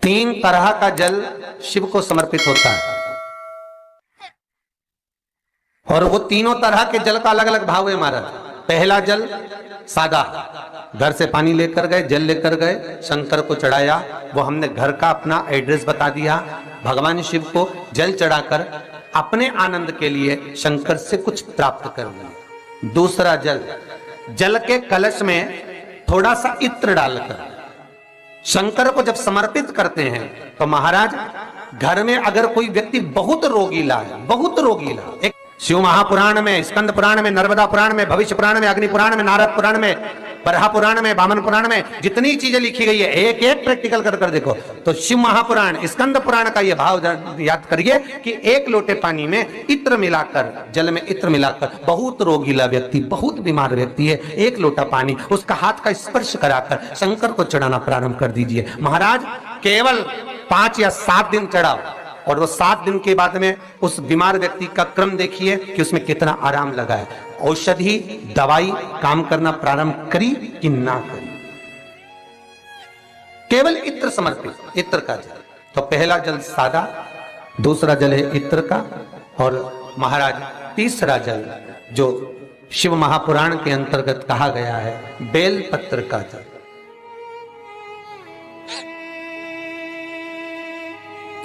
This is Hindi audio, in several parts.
तीन तरह का जल शिव को समर्पित होता है और वो तीनों तरह के जल का अलग अलग भाव है महाराज। पहला जल सादा, घर से पानी लेकर गए, जल लेकर गए, शंकर को चढ़ाया, वो हमने घर का अपना एड्रेस बता दिया, भगवान शिव को जल चढ़ाकर अपने आनंद के लिए शंकर से कुछ प्राप्त कर लिया। दूसरा जल, जल के कलश में थोड़ा सा इत्र डालकर शंकर को जब समर्पित करते हैं तो महाराज घर में अगर कोई व्यक्ति बहुत रोगीला है, बहुत रोगीला, एक शिव महापुराण में, स्कंद पुराण में, नर्मदा पुराण में, भविष्य पुराण में, अग्नि पुराण में, नारद पुराण में, बरहा पुराण में, वामन पुराण में जितनी चीजें लिखी गई है एक एक प्रैक्टिकल कर देखो तो शिव महापुराण, स्कंद पुराण का यह भाव याद करिए कि एक लोटे पानी में इत्र मिलाकर, जल में इत्र मिलाकर, बहुत रोगीला व्यक्ति, बहुत बीमार व्यक्ति है, एक लोटा पानी उसका हाथ का स्पर्श कराकर शंकर को चढ़ाना प्रारंभ कर दीजिए। महाराज केवल 5 या 7 दिन चढ़ाओ और वो 7 दिन के बाद में उस बीमार व्यक्ति का क्रम देखिए कि उसमें कितना आराम लगा है। औषधि दवाई काम करना प्रारंभ करी कि ना करी। केवल इत्र समर्पित, इत्र का जल। तो पहला जल सादा, दूसरा जल है इत्र का, और महाराज तीसरा जल जो शिव महापुराण के अंतर्गत कहा गया है बेलपत्र का जल।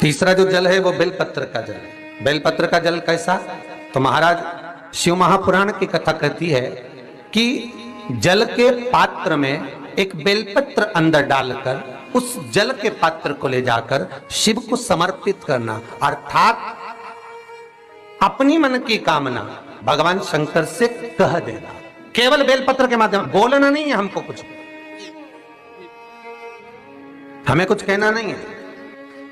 तीसरा जो जल है वो बेलपत्र का जल है। बेलपत्र का जल कैसा? तो महाराज शिव महापुराण की कथा कहती है कि जल के पात्र में एक बेलपत्र अंदर डालकर उस जल के पात्र को ले जाकर शिव को समर्पित करना, अर्थात अपनी मन की कामना भगवान शंकर से कह देना, केवल बेलपत्र के माध्यम, बोलना नहीं है हमको, कुछ हमें कुछ कहना नहीं है।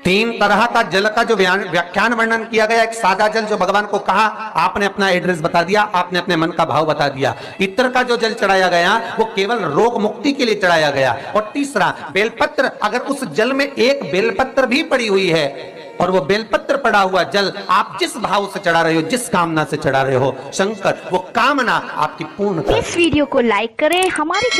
3 तरह का जल का जो व्याख्यान वर्णन किया गया, एक सादा जल जो भगवान को कहा, आपने अपना एड्रेस बता दिया, आपने अपने मन का भाव बता दिया। इत्र का जो जल चढ़ाया गया वो केवल रोग मुक्ति के लिए चढ़ाया गया। और तीसरा बेलपत्र, अगर उस जल में एक बेलपत्र भी पड़ी हुई है और वो बेलपत्र पड़ा हुआ जल आप जिस भाव से चढ़ा रहे हो, जिस कामना से चढ़ा रहे हो, शंकर वो कामना आपकी पूर्ण कर। इस वीडियो को लाइक करें, हमारे